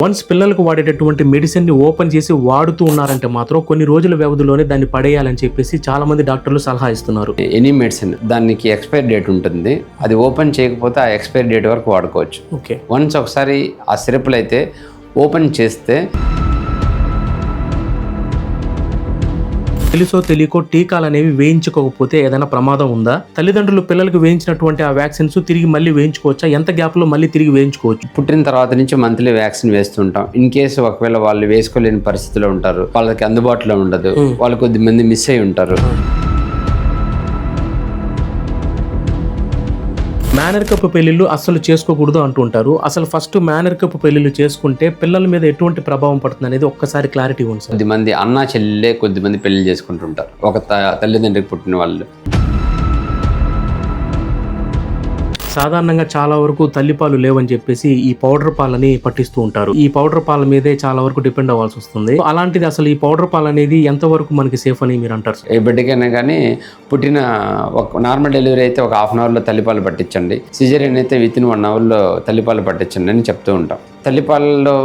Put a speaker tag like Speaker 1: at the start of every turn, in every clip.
Speaker 1: Once పిల్లలకు వాడేటటువంటి మెడిసిన్ని open చేసి వాడుతూ ఉన్నారంటే మాత్రం కొన్ని రోజుల వ్యవధిలోనే దాన్ని పడేయాలని చెప్పేసి చాలా మంది డాక్టర్లు సలహా ఇస్తున్నారు.
Speaker 2: ఎనీ మెడిసిన్ దానికి ఎక్స్పైరీ డేట్ ఉంటుంది, అది ఓపెన్ చేయకపోతే ఆ ఎక్స్పైరీ డేట్ వరకు వాడుకోవచ్చు.
Speaker 1: ఓకే,
Speaker 2: వన్స్ ఒకసారి ఆ సిరప్లు అయితే ఓపెన్ చేస్తే
Speaker 1: తెలుసో తెలియకో టీకాలు అనేవి వేయించుకోకపోతే ఏదైనా ప్రమాదం ఉందా? తల్లిదండ్రులు పిల్లలకు వేయించినటువంటి ఆ వ్యాక్సిన్స్ తిరిగి మళ్ళీ వేయించుకోవచ్చా? ఎంత గ్యాప్ లో మళ్ళీ తిరిగి వేయించుకోవచ్చు?
Speaker 2: పుట్టిన తర్వాత నుంచి మంత్లీ వ్యాక్సిన్ వేస్తుంటాం. ఇన్ కేసు ఒకవేళ వాళ్ళు వేసుకోలేని పరిస్థితిలో ఉంటారు, వాళ్ళకి అందుబాటులో ఉండదు, వాళ్ళు కొద్దిమంది మిస్ అయి ఉంటారు.
Speaker 1: మేనరికపు పెళ్లిళ్ళు అస్సలు చేసుకోకూడదు అంటుంటారు. అసలు ఫస్ట్ మేనరికపు పెళ్లిళ్ళు చేసుకుంటే పిల్లల మీద ఎటువంటి ప్రభావం పడుతుంది అనేది ఒక్కసారి క్లారిటీ ఉంది సార్.
Speaker 2: కొద్దిమంది అన్నా చెల్లెలే కొద్దిమంది పెళ్లి చేసుకుంటుంటారు, ఒక తల్లిదండ్రికి పుట్టిన వాళ్ళు.
Speaker 1: సాధారణంగా చాలా వరకు తల్లిపాలు లేవని చెప్పేసి ఈ పౌడర్ పాలని పట్టిస్తూ ఉంటారు. ఈ పౌడర్ పాల మీదే చాలా వరకు డిపెండ్ అవ్వాల్సి వస్తుంది. అలాంటిది అసలు ఈ పౌడర్ పాలు అనేది ఎంతవరకు మనకి సేఫ్ అని మీరు అంటారు?
Speaker 2: ఏ బిడ్డకైనా కానీ పుట్టిన ఒక నార్మల్ డెలివరీ అయితే ఒక హాఫ్ అన్ అవర్లో తల్లిపాలు పట్టించండి, సిజేరియన్ అయితే విత్ ఇన్ 1 అవర్లో తల్లిపాలు పట్టించండి అని చెప్తూ ఉంటాం. తల్లిపాలలో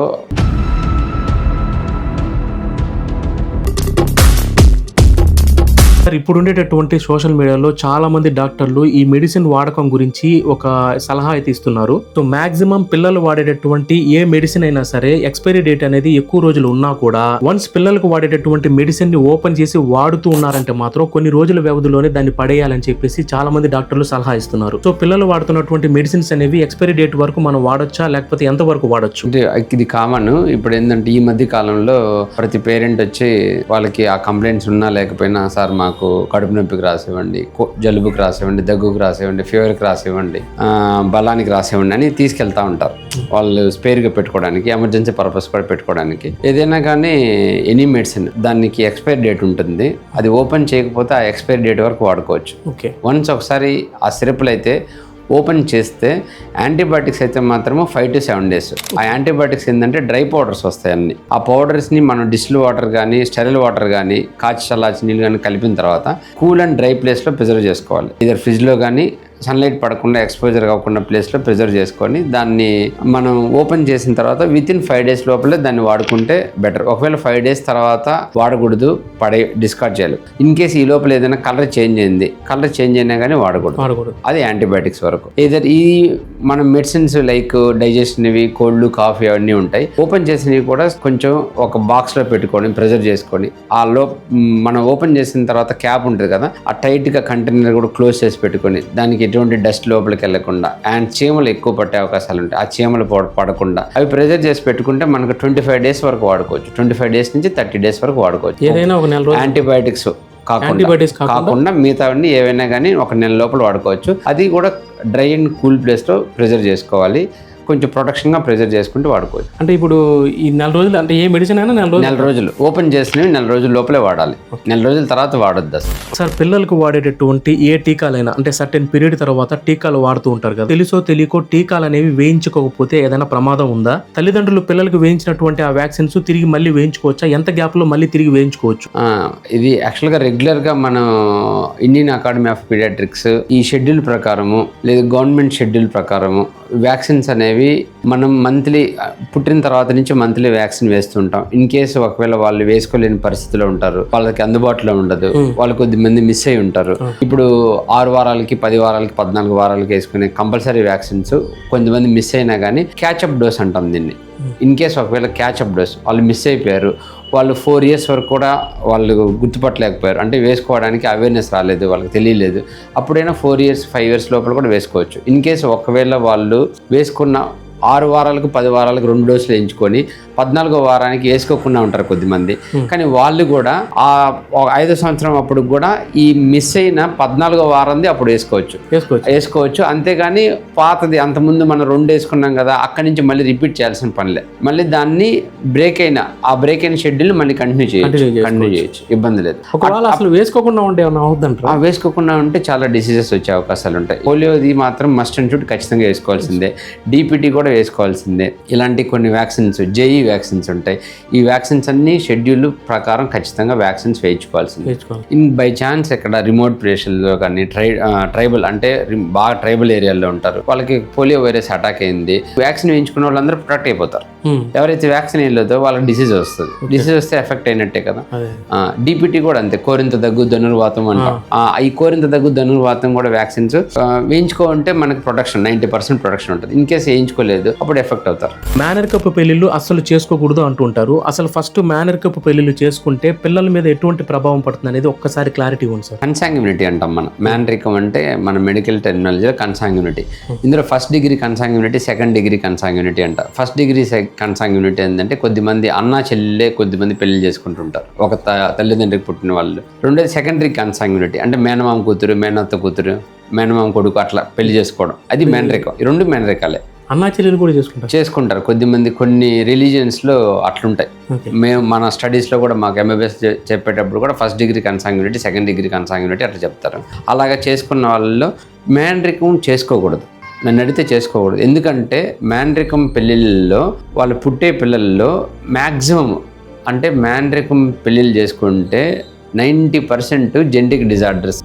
Speaker 1: సార్, ఇప్పుడు ఉండేటటువంటి సోషల్ మీడియాలో చాలా మంది డాక్టర్లు ఈ మెడిసిన్ వాడకం గురించి ఒక సలహా అయితే ఇస్తున్నారు. సో మాక్సిమం పిల్లలు వాడేటటువంటి ఏ మెడిసిన్ అయినా సరే ఎక్స్పైరీ డేట్ అనేది ఎక్కువ రోజులు ఉన్నా కూడా వన్స్ పిల్లలకు వాడేటటువంటి మెడిసిన్ ని ఓపెన్ చేసి వాడుతూ ఉన్నారంటే మాత్రం కొన్ని రోజుల వ్యవధిలోనే దాన్ని పడేయాలని చెప్పేసి చాలా మంది డాక్టర్లు సలహా ఇస్తున్నారు. సో పిల్లలు వాడుతున్నటువంటి మెడిసిన్స్ అనేవి ఎక్స్పైరీ డేట్ వరకు మనం వాడొచ్చా, లేకపోతే ఎంత వరకు వాడొచ్చు?
Speaker 2: అంటే ఇది కామన్. ఇప్పుడు ఏంటంటే ఈ మధ్య కాలంలో ప్రతి పేరెంట్ వచ్చి వాళ్ళకి ఆ కంప్లైంట్స్ ఉన్నా లేకపోయినా, సార్ మాకు కడుపు నొప్పికి రాసివ్వండి, జలుబుకి రాసివ్వండి, దగ్గుకు రాసివ్వండి, ఫీవర్కి రాసివ్వండి, బలానికి రాసివ్వండి అని తీసుకెళ్తా ఉంటారు. వాళ్ళు స్పేర్గా పెట్టుకోవడానికి, ఎమర్జెన్సీ పర్పస్ కూడా పెట్టుకోవడానికి. ఏదైనా కానీ ఎనీ మెడిసిన్ దానికి ఎక్స్పైరీ డేట్ ఉంటుంది, అది ఓపెన్ చేయకపోతే ఆ ఎక్స్పైరీ డేట్ వరకు వాడుకోవచ్చు.
Speaker 1: ఓకే,
Speaker 2: వన్స్ ఒకసారి ఆ సిరప్లు అయితే ఓపెన్ చేస్తే యాంటీబయాటిక్స్ అయితే మాత్రము 5 to 7 days. ఆ యాంటీబయాటిక్స్ ఏంటంటే డ్రై పౌడర్స్ వస్తాయి అన్ని. ఆ పౌడర్స్ని మనం డిస్టిల్ వాటర్ కానీ స్టెరైల్ వాటర్ కానీ కాచి చల్లార్చి నీళ్ళు కానీ కలిపిన తర్వాత కూల్ అండ్ డ్రై ప్లేస్లో ప్రిజర్వ్ చేసుకోవాలి. ఇదర్ ఫ్రిడ్జ్లో కానీ సన్లైట్ పడకుండా ఎక్స్పోజర్ కాకుండా ప్లేస్లో ప్రిజర్వ్ చేసుకొని దాన్ని మనం ఓపెన్ చేసిన తర్వాత విత్ ఇన్ 5 days లోపలే దాన్ని వాడుకుంటే బెటర్. ఒకవేళ 5 days తర్వాత వాడకూడదు, డిస్కార్డ్ చేయాలి. ఇన్ కేసు ఈ లోపల ఏదైనా కలర్ చేంజ్ అయినా కానీ వాడకూడదు. అది యాంటీబయాటిక్స్ వరకు. ఏదైనా ఈ మనం మెడిసిన్స్ లైక్ డైజెషన్ ఇవి, కోల్డ్, కాఫీ అవన్నీ ఉంటాయి. ఓపెన్ చేసినవి కూడా కొంచెం ఒక బాక్స్లో పెట్టుకొని ప్రిజర్వ్ చేసుకొని మనం ఓపెన్ చేసిన తర్వాత క్యాప్ ఉంటుంది కదా, ఆ టైట్గా కంటైనర్ కూడా క్లోజ్ చేసి పెట్టుకొని దానికి ఎటువంటి డస్ట్ లోపలికి వెళ్లకుండా అండ్ చీమలు ఎక్కువ పట్టే అవకాశాలు ఉంటాయి. ఆ చీమలు పడకుండా అవి ప్రెజర్ చేసి పెట్టుకుంటే మనకు 25 days వరకు వాడుకోవచ్చు. 25 days నుంచి 30 days వరకు వాడుకోవచ్చు.
Speaker 1: ఏదైనా ఒక నెల రోజులు
Speaker 2: యాంటీబయాటిక్స్ కాకుండా మిగతావన్నీ ఏవైనా కానీ 1 నెల లోపల వాడుకోవచ్చు. అది కూడా డ్రై అండ్ కూల్ ప్లేస్లో ప్రిజర్వ్ చేసుకోవాలి. కొంచెం ప్రొటెక్షన్గా ప్రిజర్వ్ చేసుకుంటూ వాడుకోవచ్చు.
Speaker 1: అంటే ఇప్పుడు ఈ 4 రోజులు అంటే ఏ మెడిసిన్ అయినా
Speaker 2: 4 రోజులు ఓపెన్ చేసినవి 4 రోజుల లోపలే వాడాలి. 4 రోజుల తర్వాత వాడొద్దు.
Speaker 1: సార్, పిల్లలకు వాడేటటువంటి ఏ టీకాలైనా అంటే సర్టెన్ పీరియడ్ తర్వాత టీకాలు వాడుతూ ఉంటారు కదా, తెలుసో తెలియకో టీకాలు అనేవి వేయించుకోకపోతే ఏదైనా ప్రమాదం ఉందా? తల్లిదండ్రులు పిల్లలకు వేయించినటువంటి ఆ వ్యాక్సిన్స్ తిరిగి మళ్ళీ వేయించుకోవచ్చా? ఎంత గ్యాప్ లో మళ్ళీ తిరిగి వేయించుకోవచ్చు?
Speaker 2: ఇది యాక్చువల్గా రెగ్యులర్గా మనం ఇండియన్ అకాడమీ ఆఫ్ పీడియాట్రిక్స్ ఈ షెడ్యూల్ ప్రకారము లేదా గవర్నమెంట్ షెడ్యూల్ ప్రకారము వ్యాక్సిన్స్ అనేవి మనం మంత్లీ పుట్టిన తర్వాత నుంచి మంత్లీ వ్యాక్సిన్ వేస్తుంటాం. ఇన్ కేసు ఒకవేళ వాళ్ళు వేసుకోలేని పరిస్థితిలో ఉంటారు, వాళ్ళకి అందుబాటులో ఉండదు, వాళ్ళు కొద్దిమంది మిస్ అయి ఉంటారు. ఇప్పుడు 6 వారాలకి 10 వారాలకి 14 వారాలకి వేసుకునే కంపల్సరీ వ్యాక్సిన్స్ కొంతమంది మిస్ అయినా కానీ క్యాచప్ డోస్ అంటాం దీన్ని. ఇన్ కేసు ఒకవేళ క్యాచప్ డోస్ వాళ్ళు మిస్ అయిపోయారు, వాళ్ళు 4 years వరకు కూడా వాళ్ళు గుర్తుపట్టలేకపోయారు, అంటే వేసుకోవడానికి అవేర్నెస్ రాలేదు, వాళ్ళకి తెలియలేదు, అప్పుడైనా 4 years 5 years లోపల కూడా వేసుకోవచ్చు. ఇన్ కేసు ఒకవేళ వాళ్ళు వేసుకున్న 6 వారాలకు 10 వారాలకు 2 డోసులు వేయించుకొని 14వ వారానికి వేసుకోకుండా ఉంటారు కొద్దిమంది. కానీ వాళ్ళు కూడా ఆ 5వ సంవత్సరం అప్పుడు కూడా ఈ మిస్ అయిన 14వ వారంది అప్పుడు వేసుకోవచ్చు. అంతేగాని పాతది అంతకుముందు మనం 2 వేసుకున్నాం కదా అక్కడి నుంచి మళ్ళీ రిపీట్ చేయాల్సిన పనిలే. మళ్ళీ దాన్ని బ్రేక్ అయిన షెడ్యూల్ మళ్ళీ కంటిన్యూ చేయొచ్చు, ఇబ్బంది లేదు.
Speaker 1: అసలు వేసుకోకుండా ఉంటే
Speaker 2: వేసుకోకుండా ఉంటే చాలా డిసీజెస్ వచ్చే అవకాశాలు ఉంటాయి. పోలియోది మాత్రం మస్ట్ అండ్ షుడ్ ఖచ్చితంగా వేసుకోవాల్సిందే. DPT కూడా కూడా వేసుకోవాల్సిందే. ఇలాంటి కొన్ని వ్యాక్సిన్స్, జేఈ వ్యాక్సిన్స్ ఉంటాయి. ఈ వ్యాక్సిన్స్ అన్ని షెడ్యూల్ ప్రకారం ఖచ్చితంగా వ్యాక్సిన్స్ వేయించుకోవాల్సిందే. ఇన్ బై ఛాన్స్ ఎక్కడ రిమోట్ ప్లేసుల్లో కానీ ట్రైబల్ అంటే బాగా ట్రైబల్ ఏరియాలో ఉంటారు, వాళ్ళకి పోలియో వైరస్ అటాక్ అయింది, వ్యాక్సిన్ వేయించుకున్న వాళ్ళందరూ ప్రొటెక్ట్ అయిపోతారు. ఎవరైతే వ్యాక్సిన్ వేయలేదో వాళ్ళకి డిసీజ్ వస్తుంది. డిసీజ్ వస్తే ఎఫెక్ట్ అయినట్టే కదా. డిపిటీ కూడా అంతే, కోరింత దగ్గు ధనుర్వాతం అంటాం. ఈ కోరింత దగ్గు ధనుర్వాతం కూడా వ్యాక్సిన్స్ వేయించుకోవాలంటే మనకి ప్రొటెక్షన్ 90% ప్రొటెక్షన్ ఉంటుంది. ఇన్ కేసు వేయించుకోలేదు అప్పుడు ఎఫెక్ట్ అవుతారు.
Speaker 1: మేనరికపు పెళ్లిళ్ళు అసలు చేసుకోకూడదు అంటుంటారు. అసలు ఫస్ట్ మేనరికపు పెళ్లిళ్ళు చేసుకుంటే పిల్లల మీద ఎటువంటి ప్రభావం పడుతుంది అనేది ఒక్కసారి క్లారిటీ ఉంది సార్.
Speaker 2: కన్సాంగ్యునిటీ అంటాం మనం. మేనరికం అంటే మన మెడికల్ టెర్మినాలజీలో కన్సాంగ్యునిటీ. ఇందులో ఫస్ట్ డిగ్రీ కన్సాంగ్యునిటీ, సెకండ్ డిగ్రీ కన్సాంగ్యునిటీ అంట. ఫస్ట్ డిగ్రీ కన్సాంగ్యునిటీ ఏంటంటే కొద్దిమంది అన్నా చెల్లెలే కొద్దిమంది పెళ్లి చేసుకుంటుంటారు, ఒక తల్లిదండ్రికి పుట్టిన వాళ్ళు. రెండోది సెకండరీ కన్సాంగ్యునిటీ అంటే మేనమామ కూతురు, మేనత్త కూతురు, మేనమామ కొడుకు అట్లా పెళ్లి చేసుకోవడం, అది మేనరికం. ఈ రెండు మేనరికాలే.
Speaker 1: అన్నా చెల్లెలు కూడా చేసుకుంటారు
Speaker 2: కొద్దిమంది, కొన్ని రిలీజియన్స్లో అట్లుంటాయి. మేము మన స్టడీస్లో కూడా మాకు ఎంబీబీఎస్ చెప్పేటప్పుడు కూడా ఫస్ట్ డిగ్రీ కన్సాంగ్యునిటీ, సెకండ్ డిగ్రీ కన్సాంగ్యునిటీ అట్లా చెప్తారు. అలాగా చేసుకున్న వాళ్ళలో మేనరికం చేసుకోకూడదు. నన్ను అడిగితే చేసుకోకూడదు. ఎందుకంటే మేనరికం పెళ్ళిళ్ళలో వాళ్ళు పుట్టే పిల్లల్లో మ్యాక్సిమం అంటే మేనరికం పెళ్ళిళ్ళు చేసుకుంటే 90% జెనెటిక్ డిజార్డర్స్,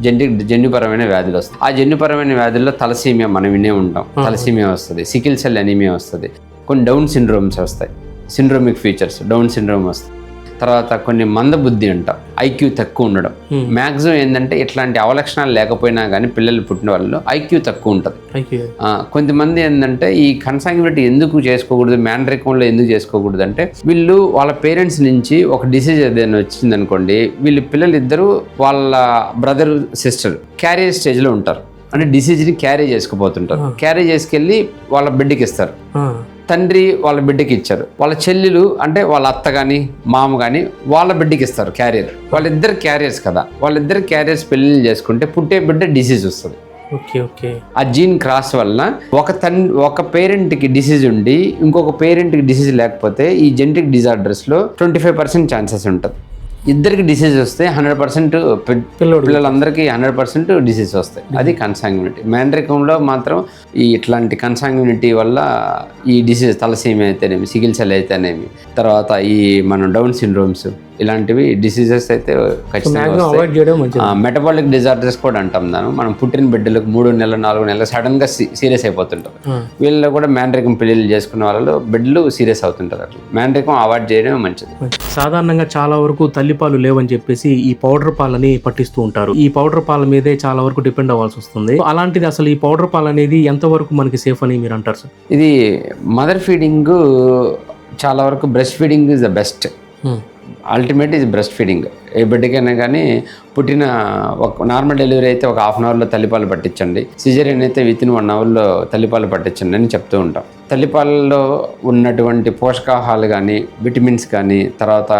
Speaker 2: జన్యుపరమైన వ్యాధులు వస్తాయి. ఆ జన్యుపరమైన వ్యాధుల్లో తలసీమియా మనం వినే ఉంటాం, తలసీమియా వస్తుంది, సికిల్ సెల్ ఎనీమియా వస్తుంది, కొన్ని డౌన్ సిండ్రోమ్స్ వస్తాయి, సిండ్రోమిక్ ఫీచర్స్, డౌన్ సిండ్రోమ్ వస్తుంది. తర్వాత కొన్ని మందబుద్ధి అంటాం, ఐక్యూ తక్కువ ఉండడం. మ్యాక్సిమం ఏంటంటే ఇట్లాంటి అవలక్షణాలు లేకపోయినా కానీ పిల్లలు పుట్టిన వాళ్ళు ఐక్యూ తక్కువ ఉంటుంది. కొంతమంది ఏంటంటే ఈ కన్సాంగ్యునిటీ ఎందుకు చేసుకోకూడదు, మేనరికంలో ఎందుకు చేసుకోకూడదు అంటే వీళ్ళు వాళ్ళ పేరెంట్స్ నుంచి ఒక డిసీజ్ ఏదైనా వచ్చింది అనుకోండి, వీళ్ళు పిల్లలు ఇద్దరు వాళ్ళ బ్రదర్ సిస్టర్ క్యారియర్ స్టేజ్లో ఉంటారు. అంటే డిసీజ్ని క్యారీ చేసుకుపోతుంటారు. క్యారీ చేసుకెళ్ళి వాళ్ళ బిడ్డకి ఇస్తారు. తండ్రి వాళ్ళ బిడ్డకి ఇచ్చారు, వాళ్ళ చెల్లెలు అంటే వాళ్ళ అత్త కానీ మామ కానీ వాళ్ళ బిడ్డకి ఇస్తారు క్యారియర్. వాళ్ళిద్దరు క్యారియర్స్ కదా, వాళ్ళిద్దరు క్యారియర్స్ పెళ్ళిళ్ళు చేసుకుంటే పుట్టే బిడ్డ డిసీజ్ వస్తుంది. ఆ జీన్ క్రాస్ వల్ల ఒక పేరెంట్కి డిసీజ్ ఉండి ఇంకొక పేరెంట్కి డిసీజ్ లేకపోతే ఈ జెనెటిక్ డిజార్డర్స్లో 25% ఛాన్సెస్ ఉంటుంది. ఇద్దరికి డిసీజ్ వస్తే 100% పిల్లలందరికీ 100% డిసీజ్ వస్తాయి. అది కన్సాంగ్యునిటీ. మేనరికంలో మాత్రం ఈ ఇట్లాంటి కన్సాంగ్యునిటీ వల్ల ఈ డిసీజ్ తలసీమియా అయితేనేమి, సికిల్ సెల్ అయితేనేమి, తర్వాత ఈ మన డౌన్ సిండ్రోమ్స్ ఇలాంటివి డిసీజెస్ అయితే ఖచ్చితంగా. మెటబాలిక్ డిజార్డర్స్ కూడా అంటాం దాన్ని. మనం పుట్టిన బిడ్డలకు 3 నెలలు 4 నెలలు సడన్గా సీరియస్ అయిపోతుంటారు. వీళ్ళలో కూడా మేనరికం పెళ్ళిళ్ళు చేసుకున్న వాళ్ళలో బిడ్డలు సీరియస్ అవుతుంటారు. అట్లా మేనరికం అవాయిడ్ చేయడమే మంచిది.
Speaker 1: సాధారణంగా చాలా వరకు తల్లిపాలు లేవని చెప్పేసి ఈ పౌడర్ పాలని పట్టిస్తూ ఉంటారు. ఈ పౌడర్ పాల మీదే చాలా వరకు డిపెండ్ అవ్వాల్సి వస్తుంది. అలాంటిది అసలు ఈ పౌడర్ పాలు అనేది ఎంతవరకు మనకి సేఫ్ అని మీరు అంటారు సార్?
Speaker 2: ఇది మదర్ ఫీడింగ్ చాలా వరకు breast feeding is the best. Ultimate ఇది బ్రెస్ట్ ఫీడింగ్. ఏ బిడ్డకైనా కానీ పుట్టిన ఒక నార్మల్ డెలివరీ అయితే ఒక 1/2 అవర్లో తల్లిపాలు పట్టించండి, సిజేరియన్ అయితే వితిన్ 1 అవర్లో తల్లిపాలు పట్టించండి అని చెప్తూ ఉంటాం. తల్లిపాలలో ఉన్నటువంటి పోషకాహారాలు కానీ, విటమిన్స్ కానీ, తర్వాత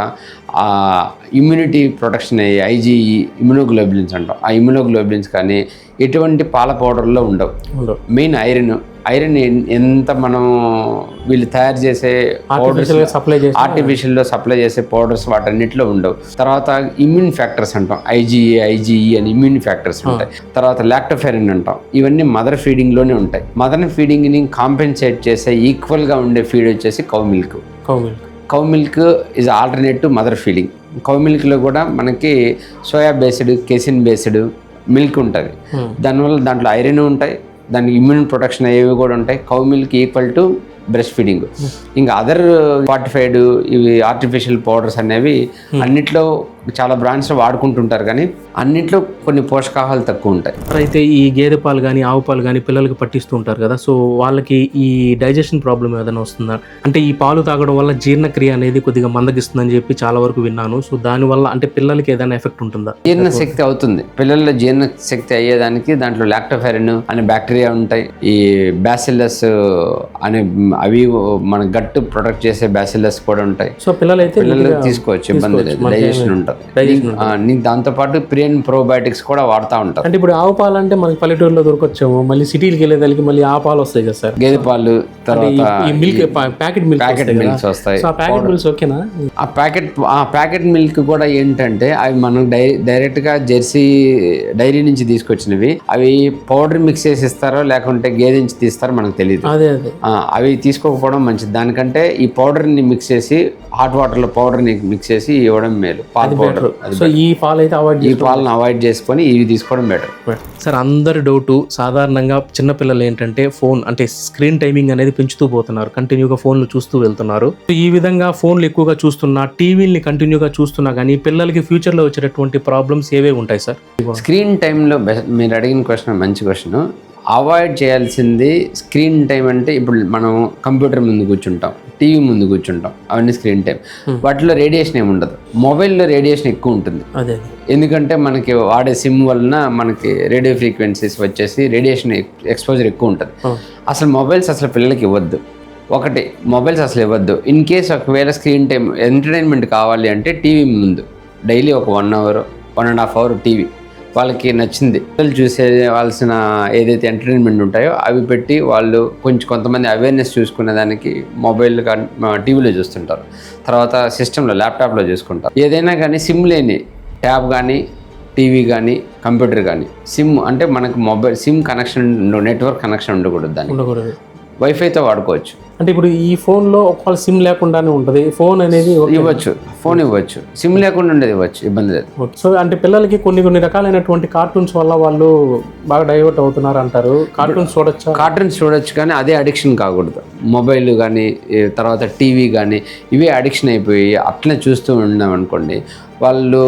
Speaker 2: ఇమ్యూనిటీ ప్రొటెక్షన్ అయ్యి ఐజీఈ ఇమ్యూనోగ్లోబులిన్స్ అంటాం, ఆ ఇమ్యూనోగ్లోబులిన్స్ కానీ ఎటువంటి పాల పౌడర్లో ఉండవు. మెయిన్ ఐరన్ ఎంత మనం వీళ్ళు తయారు చేసే పౌడర్స్, ఆర్టిఫిషియల్లో సప్లై చేసే పౌడర్స్ వాటన్నిటిలో ఉండవు. తర్వాత ఇమ్యూన్ ఫ్యాక్టర్స్ అంటాం, ఐజీఈ అని ఇమ్యూన్ ఫ్యాక్టర్స్ ఉంటాయి. తర్వాత లాక్టోఫెరిన్ అంటాం. ఇవన్నీ మదర్ ఫీడింగ్లోనే ఉంటాయి. మదర్ ఫీడింగ్ని కాంపెన్సేట్ చేసే ఈక్వల్గా ఉండే ఫీడ్ వచ్చేసి cow milk is alternate to mother feeding. Cow మిల్క్లో కూడా మనకి soya based, casein based milk ఉంటుంది. దానివల్ల దాంట్లో ఐరన్ ఉంటాయి, దానికి ఇమ్యూన్ ప్రొటెక్షన్ అయ్యేవి కూడా ఉంటాయి. Cow milk equal to breast feeding. ఇంకా అదర్ ఫార్టిఫైడ్ ఇవి ఆర్టిఫిషియల్ పౌడర్స్ అనేవి అన్నిట్లో చాలా బ్రాండ్స్ వాడుకుంటుంటారు, కానీ అన్నిట్లో కొన్ని పోషకాహారాలు తక్కువ ఉంటాయి.
Speaker 1: అయితే ఈ గేదె పాలు కానీ ఆవు పాలు కానీ పిల్లలకి పట్టిస్తూ ఉంటారు కదా, సో వాళ్ళకి ఈ డైజెషన్ ప్రాబ్లం ఏదైనా వస్తుందా? అంటే ఈ పాలు తాగడం వల్ల జీర్ణక్రియ అనేది కొద్దిగా మందగిస్తుందని చెప్పి చాలా వరకు విన్నాను. సో దానివల్ల అంటే పిల్లలకి ఏదైనా ఎఫెక్ట్ ఉంటుందా?
Speaker 2: జీర్ణశక్తి అవుతుంది. పిల్లల్లో జీర్ణశక్తి అయ్యేదానికి దాంట్లో లాక్టోఫెరిన్ అనే బ్యాక్టీరియా ఉంటాయి. ఈ బ్యాసిల్లస్ అనే అవి మన గట్టు ప్రొటెక్ట్ చేసే బ్యాసిల్లస్ కూడా ఉంటాయి.
Speaker 1: సో పిల్లలు తీసుకోవచ్చు,
Speaker 2: ఇబ్బంది లేదు, డైజెషన్ ఉంటుంది. నీకు దాంతోపాటు ప్రీ అండ్ ప్రోబయోటిక్స్ కూడా వాడుతూ ఉంటారు.
Speaker 1: అంటే ఇప్పుడు ఆవు పాలు అంటే మనకి పల్లెటూరులో దొరకొచ్చాము, మళ్ళీ సిటీకి వెళ్ళేదానికి మళ్ళీ ఆ పాలు వస్తాయి కదా సార్,
Speaker 2: గేదె పాలు, తర్వాత
Speaker 1: మిల్క్ ప్యాకెట్
Speaker 2: మిల్క్స్ వస్తాయి.
Speaker 1: ప్యాకెట్ మిల్క్స్ ఓకేనా?
Speaker 2: ఆ ప్యాకెట్ మిల్క్ కూడా ఏంటంటే అవి మనం డైరెక్ట్ గా జెర్సీ డైరీ నుంచి తీసుకొచ్చినవి. అవి పౌడర్ మిక్స్ చేసి ఇస్తారో లేకుంటే గేదె నుంచి తీస్తారో మనకు తెలియదు. అవి తీసుకోకపోవడం మంచిది. దానికంటే ఈ పౌడర్ ని మిక్స్ చేసి హాట్ వాటర్ లో పౌడర్ ని మిక్స్ చేసి ఇవ్వడం మేలు. పాల పౌడర్. సో ఈ పాలను అవాయిడ్ చేసుకొని ఇవి తీసుకోవడం బెటర్.
Speaker 1: సార్ అందరి డౌట్ సాధారణంగా చిన్నపిల్లలు ఏంటంటే ఫోన్ అంటే స్క్రీన్ టైమింగ్ అనేది పెంచుతూ పోతున్నారు, కంటిన్యూగా ఫోన్లు చూస్తూ వెళ్తున్నారు. ఈ విధంగా ఫోన్లు ఎక్కువగా చూస్తున్నా, టీవీని కంటిన్యూగా చూస్తున్నా కానీ పిల్లలకి ఫ్యూచర్ లో వచ్చేటటువంటి ప్రాబ్లమ్స్ ఏవే ఉంటాయి సార్?
Speaker 2: స్క్రీన్ టైంలో మీరు అడిగిన క్వశ్చన్ మంచి క్వశ్చన్. అవాయిడ్ చేయాల్సింది స్క్రీన్ టైం అంటే ఇప్పుడు మనం కంప్యూటర్ ముందు కూర్చుంటాం, టీవీ ముందు కూర్చుంటాం, అవన్నీ స్క్రీన్ టైం. వాటిలో రేడియేషన్ ఏమి ఉండదు. మొబైల్లో రేడియేషన్ ఎక్కువ ఉంటుంది. ఎందుకంటే మనకి వాడే సిమ్ వలన మనకి రేడియో ఫ్రీక్వెన్సీస్ వచ్చేసి రేడియేషన్ ఎక్స్పోజర్ ఎక్కువ ఉంటుంది. అసలు మొబైల్స్ అసలు పిల్లలకి ఇవ్వద్దు. ఒకటి, మొబైల్స్ అసలు ఇవ్వద్దు. ఇన్ కేస్ ఒకవేళ స్క్రీన్ టైం ఎంటర్టైన్మెంట్ కావాలి అంటే టీవీ ముందు డైలీ ఒక 1 అవర్ 1.5 అవర్ టీవీ వాళ్ళకి నచ్చింది పిల్లలు చూసేవాల్సిన ఏదైతే ఎంటర్టైన్మెంట్ ఉంటాయో అవి పెట్టి వాళ్ళు కొంతమంది అవేర్నెస్ చూసుకునే దానికి మొబైల్ కానీ టీవీలో చూస్తుంటారు, తర్వాత సిస్టంలో ల్యాప్టాప్లో చూసుకుంటారు. ఏదైనా కానీ సిమ్ లేని ట్యాబ్ కానీ టీవీ కానీ కంప్యూటర్ కానీ సిమ్ అంటే మనకు mobile SIM connection network connection ఉండకూడదు. దాన్ని వైఫైతో వాడుకోవచ్చు.
Speaker 1: అంటే ఇప్పుడు ఈ ఫోన్లో ఒకవేళ సిమ్ లేకుండానే ఉంటుంది, ఫోన్ అనేది
Speaker 2: ఇవ్వచ్చు, ఫోన్ ఇవ్వచ్చు, సిమ్ లేకుండా ఉండేది ఇవ్వచ్చు, ఇబ్బంది లేదు.
Speaker 1: సో అంటే పిల్లలకి కొన్ని రకాలైనటువంటి కార్టూన్స్ వల్ల వాళ్ళు బాగా డైవర్ట్ అవుతున్నారు అంటారు. కార్టూన్స్ చూడొచ్చు కానీ అదే అడిక్షన్ కాకూడదు. మొబైల్ కానీ తర్వాత టీవీ కానీ ఇవే అడిక్షన్ అయిపోయి అట్లనే చూస్తూ ఉన్నాం అనుకోండి, వాళ్ళు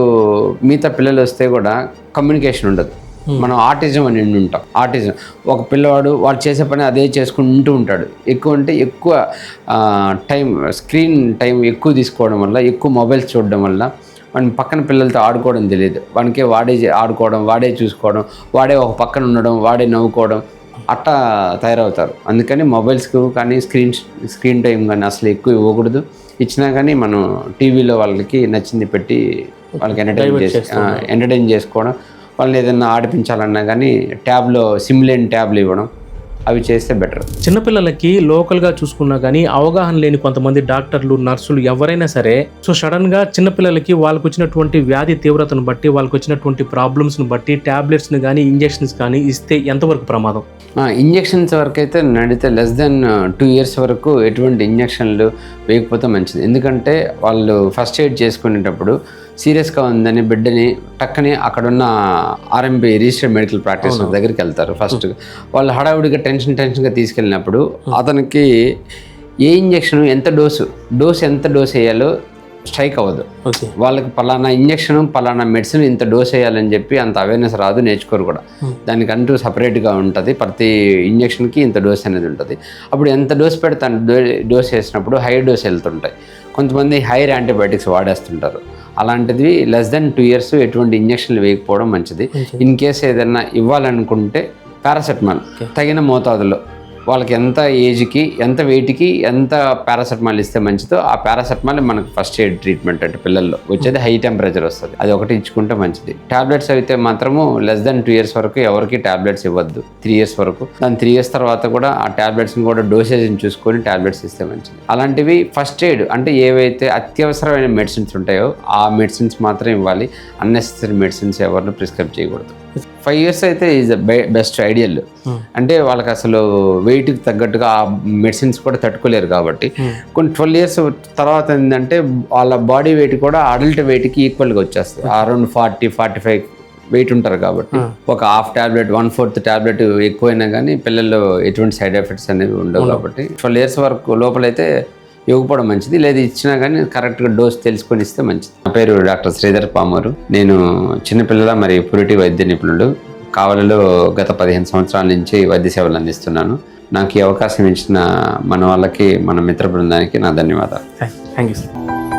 Speaker 1: మిగతా పిల్లలు వస్తే కూడా కమ్యూనికేషన్ ఉండదు. మనం ఆటిజం అని ఉంటాం. ఆటిజం ఒక పిల్లవాడు వాడు చేసే పని అదే చేసుకుంటూ ఉంటాడు. ఎక్కువ స్క్రీన్ టైం ఎక్కువ తీసుకోవడం వల్ల, ఎక్కువ మొబైల్స్ చూడడం వల్ల మన పక్కన పిల్లలతో ఆడుకోవడం తెలియదు. వాడికే వాడే ఆడుకోవడం, వాడే చూసుకోవడం, వాడే ఒక పక్కన ఉండడం, వాడే నవ్వుకోవడం అట్టా తయారవుతారు. అందుకని మొబైల్స్కి కానీ స్క్రీన్ టైం కానీ అసలు ఎక్కువ ఇవ్వకూడదు. ఇచ్చినా కానీ మనం టీవీలో వాళ్ళకి నచ్చింది పెట్టి వాళ్ళకి ఎంటర్టైన్ చేసుకోవడం, వాళ్ళని ఏదైనా ఆడిపించాలన్నా కానీ ట్యాబ్లో సిమ్ లేని ట్యాబ్లు ఇవ్వడం, అవి చేస్తే బెటర్. చిన్నపిల్లలకి లోకల్గా చూసుకున్నా కానీ అవగాహన లేని కొంతమంది డాక్టర్లు, నర్సులు ఎవరైనా సరే సో సడన్గా చిన్నపిల్లలకి వాళ్ళకు వచ్చినటువంటి వ్యాధి తీవ్రతను బట్టి, వాళ్ళకి వచ్చినటువంటి ప్రాబ్లమ్స్ని బట్టి ట్యాబ్లెట్స్ని కానీ ఇంజెక్షన్స్ కానీ ఇస్తే ఎంతవరకు ప్రమాదం?
Speaker 2: ఇంజెక్షన్స్ వరకు అయితే నడితే లెస్ దెన్ 2 years వరకు ఎటువంటి ఇంజెక్షన్లు వేయకపోతే మంచిది. ఎందుకంటే వాళ్ళు ఫస్ట్ ఎయిడ్ చేసుకునేటప్పుడు సీరియస్గా ఉందని బిడ్డని టక్కని అక్కడున్న ఆర్ఎంపీ రిజిస్టర్డ్ మెడికల్ ప్రాక్టీస్ దగ్గరికి వెళ్తారు. ఫస్ట్ వాళ్ళు హడావుడిగా టెన్షన్గా తీసుకెళ్ళినప్పుడు అతనికి ఏ ఇంజెక్షన్ ఎంత డోసు వేయాలో స్ట్రైక్ అవ్వదు. వాళ్ళకి పలానా ఇంజెక్షన్ పలానా మెడిసిన్ ఇంత డోస్ వేయాలని చెప్పి అంత అవేర్నెస్ రాదు, నేర్చుకోరు కూడా. దానికంటూ సపరేట్గా ఉంటుంది, ప్రతి ఇంజెక్షన్కి ఇంత డోస్ అనేది ఉంటుంది. అప్పుడు ఎంత డోస్ పెడితే డోస్ వేసినప్పుడు హై డోస్ వెళ్తుంటాయి. కొంతమంది హైయర్ యాంటీబయాటిక్స్ వాడేస్తుంటారు. అలాంటిది లెస్ దెన్ 2 years ఎటువంటి ఇంజక్షన్లు వేయకపోవడం మంచిది. ఇన్ కేసు ఏదైనా ఇవ్వాలనుకుంటే పారాసెటమాల్ తగిన మోతాదులో వాళ్ళకి ఎంత ఏజ్కి, ఎంత వెయిట్కి ఎంత పారాసెటమాల్ ఇస్తే మంచిదో ఆ పారాసెటమాల్ మనకు ఫస్ట్ ఎయిడ్ ట్రీట్మెంట్ అంటే పిల్లల్లో వచ్చేది హై టెంపరేచర్ వస్తుంది, అది ఒకటి ఇచ్చుకుంటే మంచిది. టాబ్లెట్స్ అయితే మాత్రము లెస్ దెన్ 2 years వరకు ఎవరికి టాబ్లెట్స్ ఇవ్వద్దు. 3 years వరకు, దాని 3 years తర్వాత కూడా ఆ టాబ్లెట్స్ని కూడా డోసేజ్ని చూసుకొని టాబ్లెట్స్ ఇస్తే మంచిది. అలాంటివి ఫస్ట్ ఎయిడ్ అంటే ఏవైతే అత్యవసరమైన మెడిసిన్స్ ఉంటాయో ఆ మెడిసిన్స్ మాత్రం ఇవ్వాలి. అన్నెసెసరీ మెడిసిన్స్ ఎవరిని ప్రిస్క్రైబ్ చేయకూడదు. 5 years అయితే ఈజ్ ద బెస్ట్ ఐడియల్. అంటే వాళ్ళకి అసలు వెయిట్కి తగ్గట్టుగా ఆ మెడిసిన్స్ కూడా తట్టుకోలేరు కాబట్టి. కొన్ని 12 years తర్వాత ఏంటంటే వాళ్ళ బాడీ వెయిట్ కూడా అడల్ట్ వెయిట్కి ఈక్వల్గా వచ్చేస్తుంది. అరౌండ్ 40-45 వెయిట్ ఉంటారు కాబట్టి ఒక హాఫ్ టాబ్లెట్ 1/4 టాబ్లెట్ ఎక్కువైనా కానీ పిల్లల్లో ఎటువంటి సైడ్ ఎఫెక్ట్స్ అనేవి ఉండవు కాబట్టి 12 years వరకు లోపలైతే ఇవ్వకపోవడం మంచిది. లేదా ఇచ్చినా కానీ కరెక్ట్గా డోస్ తెలుసుకొని ఇస్తే మంచిది. నా పేరు డాక్టర్ శ్రీధర్ పామూరు. నేను చిన్నపిల్లల మరియు పురిటి వైద్య నిపుణుడు. కావలిలో గత 15 సంవత్సరాల నుంచి వైద్య సేవలు అందిస్తున్నాను. నాకు ఈ అవకాశం ఇచ్చిన మన వాళ్ళకి, మన మిత్ర బృందానికి నా ధన్యవాదాలు.
Speaker 1: Thank you sir.